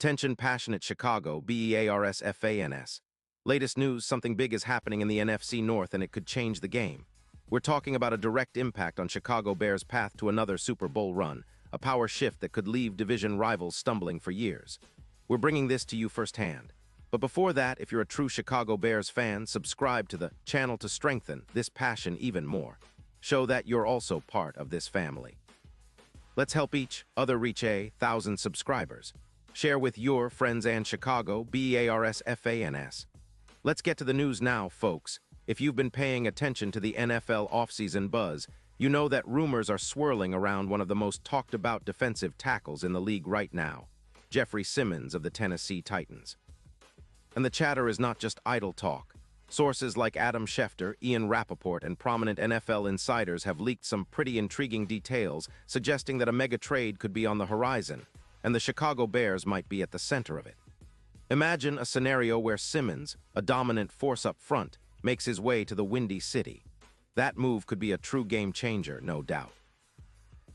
Attention passionate Chicago, Bears fans. Latest news, something big is happening in the NFC North and it could change the game. We're talking about a direct impact on Chicago Bears' path to another Super Bowl run, a power shift that could leave division rivals stumbling for years. We're bringing this to you firsthand. But before that, if you're a true Chicago Bears fan, subscribe to the channel to strengthen this passion even more. Show that you're also part of this family. Let's help each other reach 1,000 subscribers. Share with your friends and Chicago, Bears fans. Let's get to the news now, folks. If you've been paying attention to the NFL offseason buzz, you know that rumors are swirling around one of the most talked-about defensive tackles in the league right now, Jeffrey Simmons of the Tennessee Titans. And the chatter is not just idle talk. Sources like Adam Schefter, Ian Rappaport, and prominent NFL insiders have leaked some pretty intriguing details suggesting that a mega trade could be on the horizon, and the Chicago Bears might be at the center of it. Imagine a scenario where Simmons, a dominant force up front, makes his way to the Windy City. That move could be a true game changer, no doubt.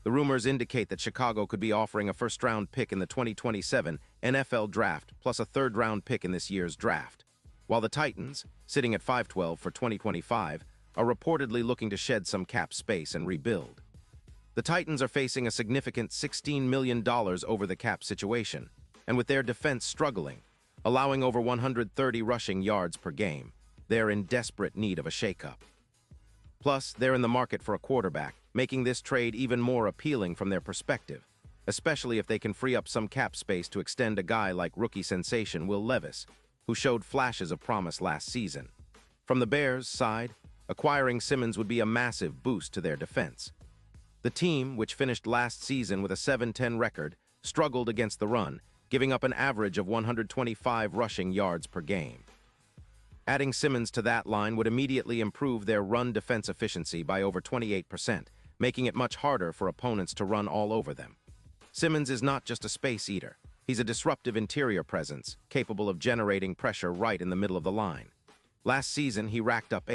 The rumors indicate that Chicago could be offering a first-round pick in the 2027 NFL Draft plus a third-round pick in this year's draft, while the Titans, sitting at 5-12 for 2025, are reportedly looking to shed some cap space and rebuild. The Titans are facing a significant $16 million over the cap situation, and with their defense struggling, allowing over 130 rushing yards per game, they're in desperate need of a shakeup. Plus, they're in the market for a quarterback, making this trade even more appealing from their perspective, especially if they can free up some cap space to extend a guy like rookie sensation Will Levis, who showed flashes of promise last season. From the Bears' side, acquiring Simmons would be a massive boost to their defense. The team, which finished last season with a 7-10 record, struggled against the run, giving up an average of 125 rushing yards per game. Adding Simmons to that line would immediately improve their run defense efficiency by over 28%, making it much harder for opponents to run all over them. Simmons is not just a space eater. He's a disruptive interior presence, capable of generating pressure right in the middle of the line. Last season, he racked up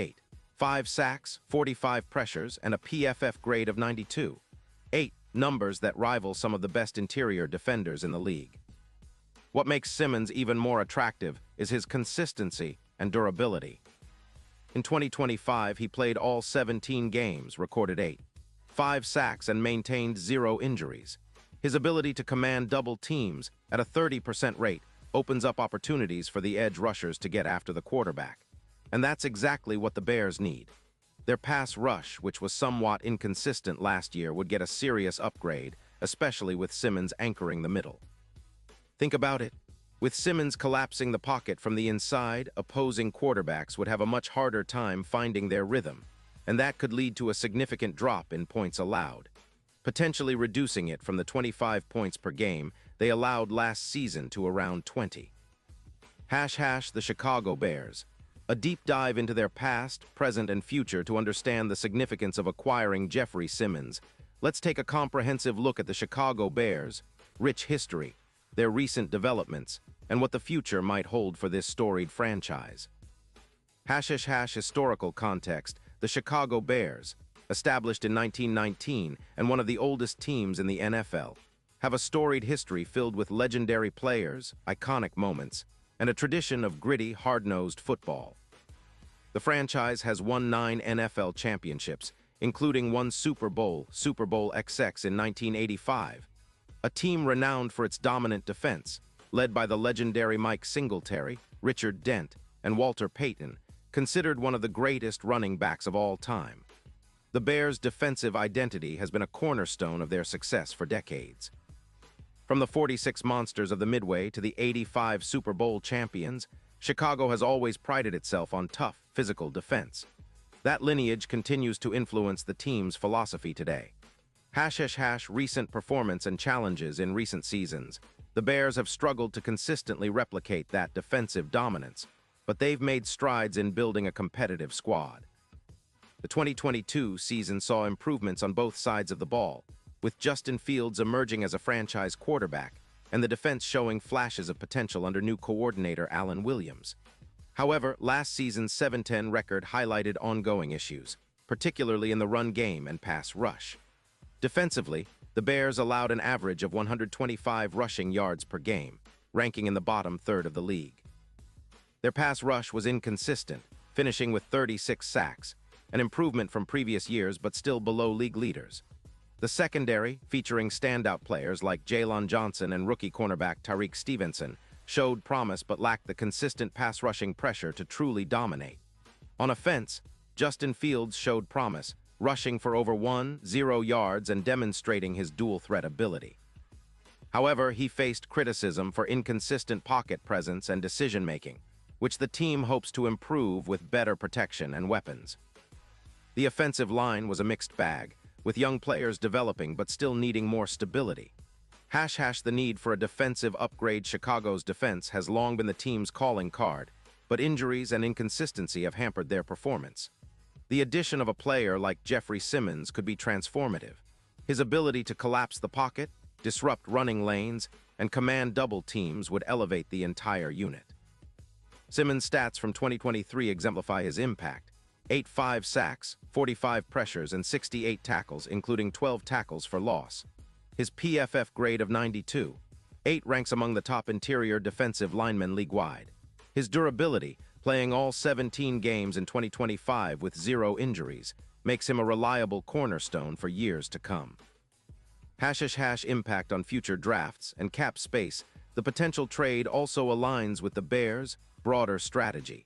5 sacks, 45 pressures, and a PFF grade of 92. 8 numbers that rival some of the best interior defenders in the league. What makes Simmons even more attractive is his consistency and durability. In 2025, he played all 17 games, recorded 5 sacks, and maintained 0 injuries. His ability to command double teams at a 30% rate opens up opportunities for the edge rushers to get after the quarterback. And that's exactly what the Bears need. Their pass rush, which was somewhat inconsistent last year, would get a serious upgrade, especially with Simmons anchoring the middle. Think about it. With Simmons collapsing the pocket from the inside, opposing quarterbacks would have a much harder time finding their rhythm, and that could lead to a significant drop in points allowed, potentially reducing it from the 25 points per game they allowed last season to around 20. The Chicago Bears. A deep dive into their past, present, and future to understand the significance of acquiring Jeffrey Simmons. Let's take a comprehensive look at the Chicago Bears' rich history, their recent developments, and what the future might hold for this storied franchise. Historical context. The Chicago Bears, established in 1919 and one of the oldest teams in the NFL, have a storied history filled with legendary players, iconic moments, and a tradition of gritty, hard-nosed football. The franchise has won 9 NFL championships, including one Super Bowl XX in 1985, a team renowned for its dominant defense, led by the legendary Mike Singletary, Richard Dent, and Walter Payton, considered one of the greatest running backs of all time. The Bears' defensive identity has been a cornerstone of their success for decades. From the 46 Monsters of the Midway to the 85 Super Bowl champions, Chicago has always prided itself on tough, physical defense. That lineage continues to influence the team's philosophy today. Recent performance and challenges in recent seasons. The Bears have struggled to consistently replicate that defensive dominance, but they've made strides in building a competitive squad. The 2022 season saw improvements on both sides of the ball, with Justin Fields emerging as a franchise quarterback and the defense showing flashes of potential under new coordinator Alan Williams. However, last season's 7-10 record highlighted ongoing issues, particularly in the run game and pass rush. Defensively, the Bears allowed an average of 125 rushing yards per game, ranking in the bottom third of the league. Their pass rush was inconsistent, finishing with 36 sacks, an improvement from previous years but still below league leaders. The secondary, featuring standout players like Jalen Johnson and rookie cornerback Tariq Stevenson, showed promise but lacked the consistent pass-rushing pressure to truly dominate. On offense, Justin Fields showed promise, rushing for over 10 yards and demonstrating his dual-threat ability. However, he faced criticism for inconsistent pocket presence and decision-making, which the team hopes to improve with better protection and weapons. The offensive line was a mixed bag, with young players developing but still needing more stability. The need for a defensive upgrade. Chicago's defense has long been the team's calling card, but injuries and inconsistency have hampered their performance. The addition of a player like Jeffrey Simmons could be transformative. His ability to collapse the pocket, disrupt running lanes, and command double teams would elevate the entire unit. Simmons' stats from 2023 exemplify his impact: 85 sacks, 45 pressures, and 68 tackles, including 12 tackles for loss. His PFF grade of 92.8 ranks among the top interior defensive linemen league-wide. His durability, playing all 17 games in 2025 with 0 injuries, makes him a reliable cornerstone for years to come. Impact on future drafts and cap space. The potential trade also aligns with the Bears' broader strategy,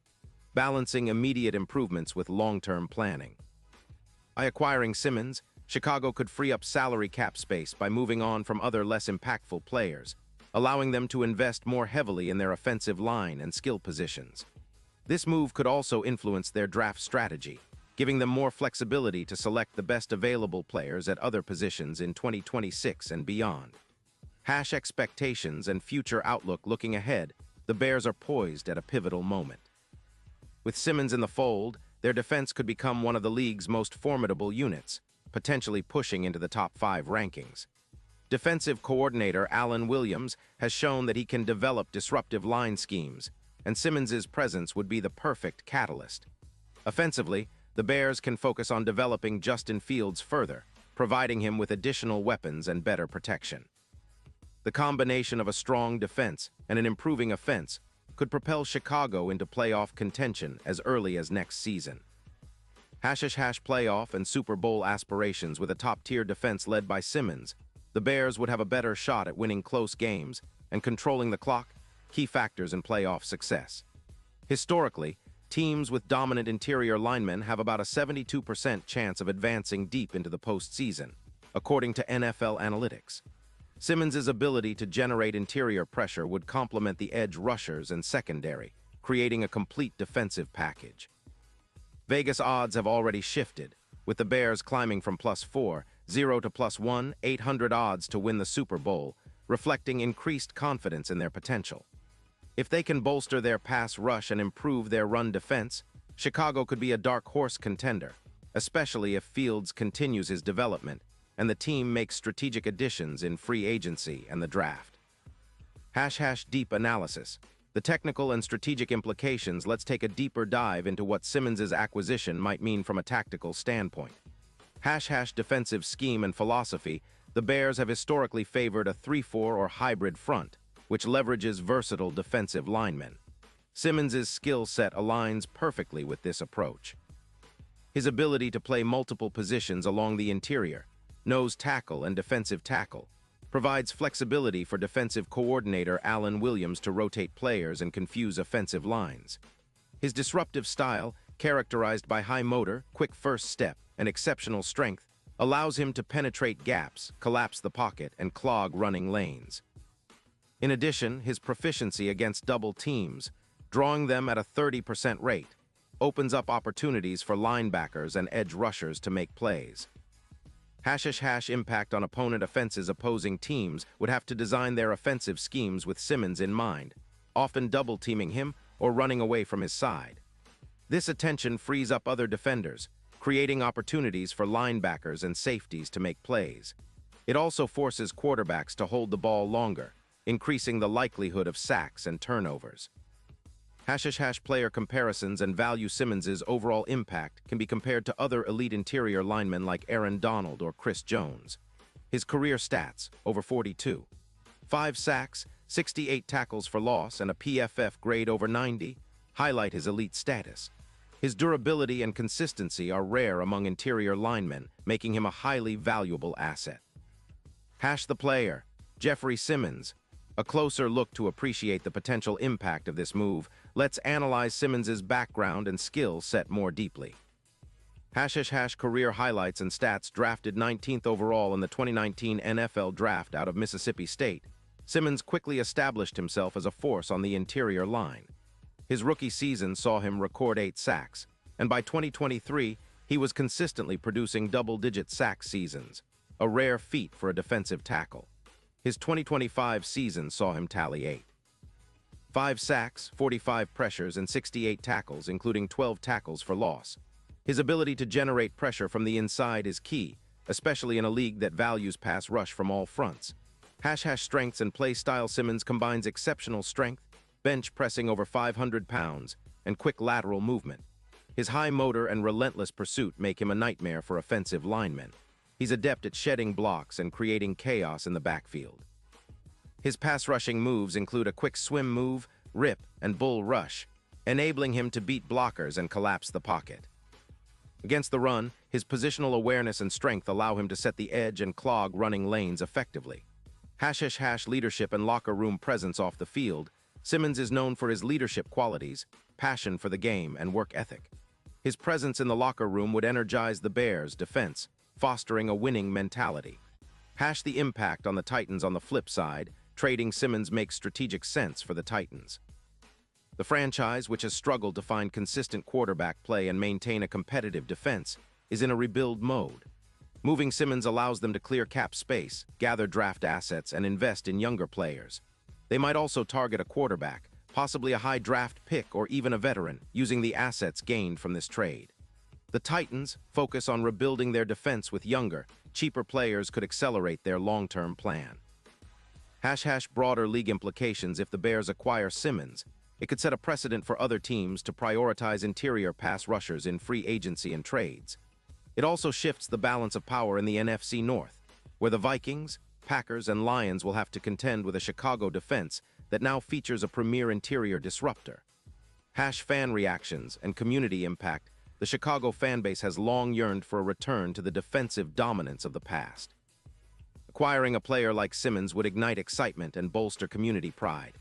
balancing immediate improvements with long-term planning. By acquiring Simmons, Chicago could free up salary cap space by moving on from other less impactful players, allowing them to invest more heavily in their offensive line and skill positions. This move could also influence their draft strategy, giving them more flexibility to select the best available players at other positions in 2026 and beyond. Expectations and future outlook. Looking ahead, the Bears are poised at a pivotal moment. With Simmons in the fold, their defense could become one of the league's most formidable units, potentially pushing into the top 5 rankings. Defensive coordinator Alan Williams has shown that he can develop disruptive line schemes, and Simmons' presence would be the perfect catalyst. Offensively, the Bears can focus on developing Justin Fields further, providing him with additional weapons and better protection. The combination of a strong defense and an improving offense could propel Chicago into playoff contention as early as next season. Playoff and Super Bowl aspirations. With a top-tier defense led by Simmons, the Bears would have a better shot at winning close games and controlling the clock, key factors in playoff success. Historically, teams with dominant interior linemen have about a 72% chance of advancing deep into the postseason, according to NFL analytics. Simmons' ability to generate interior pressure would complement the edge rushers and secondary, creating a complete defensive package. Vegas odds have already shifted, with the Bears climbing from +4.0 to +1,800 odds to win the Super Bowl, reflecting increased confidence in their potential. If they can bolster their pass rush and improve their run defense, Chicago could be a dark horse contender, especially if Fields continues his development and the team makes strategic additions in free agency and the draft. Deep analysis. The technical and strategic implications. Let's take a deeper dive into what Simmons' acquisition might mean from a tactical standpoint. Defensive scheme and philosophy. The Bears have historically favored a 3-4 or hybrid front, which leverages versatile defensive linemen. Simmons' skill set aligns perfectly with this approach. His ability to play multiple positions along the interior, nose tackle and defensive tackle, provides flexibility for defensive coordinator Alan Williams to rotate players and confuse offensive lines. His disruptive style, characterized by high motor, quick first step, and exceptional strength, allows him to penetrate gaps, collapse the pocket, and clog running lanes. In addition, his proficiency against double teams, drawing them at a 30% rate, opens up opportunities for linebackers and edge rushers to make plays. Impact on opponent offenses. Opposing teams would have to design their offensive schemes with Simmons in mind, often double-teaming him or running away from his side. This attention frees up other defenders, creating opportunities for linebackers and safeties to make plays. It also forces quarterbacks to hold the ball longer, increasing the likelihood of sacks and turnovers. Player comparisons and value. Simmons' overall impact can be compared to other elite interior linemen like Aaron Donald or Chris Jones. His career stats: over 42. 5 sacks, 68 tackles for loss, and a PFF grade over 90 highlight his elite status. His durability and consistency are rare among interior linemen, making him a highly valuable asset. The player, Jeffrey Simmons. A closer look to appreciate the potential impact of this move. Let's analyze Simmons' background and skill set more deeply. Career highlights and stats. Drafted 19th overall in the 2019 NFL Draft out of Mississippi State, Simmons quickly established himself as a force on the interior line. His rookie season saw him record 8 sacks, and by 2023, he was consistently producing double-digit sack seasons, a rare feat for a defensive tackle. His 2025 season saw him tally 5 sacks, 45 pressures, and 68 tackles, including 12 tackles for loss. His ability to generate pressure from the inside is key, especially in a league that values pass rush from all fronts. Strengths and play style. Simmons combines exceptional strength, bench pressing over 500 pounds, and quick lateral movement. His high motor and relentless pursuit make him a nightmare for offensive linemen. He's adept at shedding blocks and creating chaos in the backfield. His pass-rushing moves include a quick swim move, rip, and bull rush, enabling him to beat blockers and collapse the pocket. Against the run, his positional awareness and strength allow him to set the edge and clog running lanes effectively. Leadership and locker room presence. Off the field, Simmons is known for his leadership qualities, passion for the game, and work ethic. His presence in the locker room would energize the Bears' defense, fostering a winning mentality. The impact on the Titans. On the flip side, trading Simmons makes strategic sense for the Titans. The franchise, which has struggled to find consistent quarterback play and maintain a competitive defense, is in a rebuild mode. Moving Simmons allows them to clear cap space, gather draft assets, and invest in younger players. They might also target a quarterback, possibly a high draft pick or even a veteran, using the assets gained from this trade. The Titans focus on rebuilding their defense with younger, cheaper players could accelerate their long-term plan. Broader league implications. If the Bears acquire Simmons, it could set a precedent for other teams to prioritize interior pass rushers in free agency and trades. It also shifts the balance of power in the NFC North, where the Vikings, Packers, and Lions will have to contend with a Chicago defense that now features a premier interior disruptor. Fan reactions and community impact. The Chicago fanbase has long yearned for a return to the defensive dominance of the past. Acquiring a player like Simmons would ignite excitement and bolster community pride.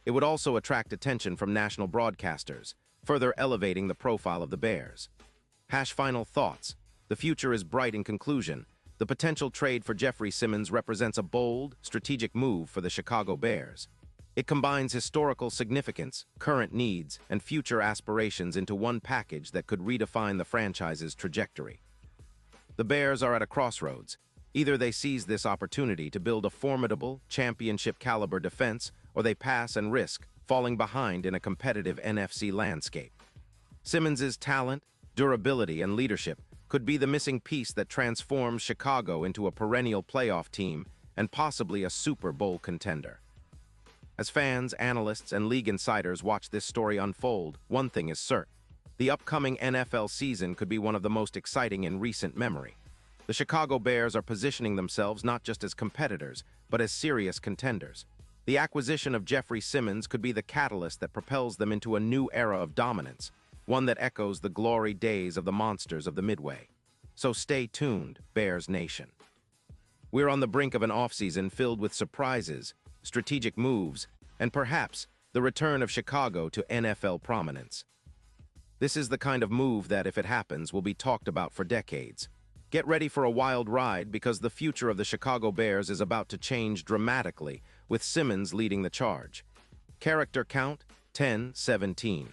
It would also attract attention from national broadcasters, further elevating the profile of the Bears. Final thoughts. The future is bright. In conclusion, the potential trade for Jeffrey Simmons represents a bold, strategic move for the Chicago Bears. It combines historical significance, current needs, and future aspirations into one package that could redefine the franchise's trajectory. The Bears are at a crossroads. Either they seize this opportunity to build a formidable, championship-caliber defense, or they pass and risk falling behind in a competitive NFC landscape. Simmons's talent, durability, and leadership could be the missing piece that transforms Chicago into a perennial playoff team and possibly a Super Bowl contender. As fans, analysts, and league insiders watch this story unfold, one thing is certain. The upcoming NFL season could be one of the most exciting in recent memory. The Chicago Bears are positioning themselves not just as competitors, but as serious contenders. The acquisition of Jeffrey Simmons could be the catalyst that propels them into a new era of dominance, one that echoes the glory days of the monsters of the Midway. So stay tuned, Bears Nation. We're on the brink of an offseason filled with surprises, strategic moves, and perhaps the return of Chicago to NFL prominence. This is the kind of move that, if it happens, will be talked about for decades. Get ready for a wild ride because the future of the Chicago Bears is about to change dramatically, with Simmons leading the charge. Character count, 10-17.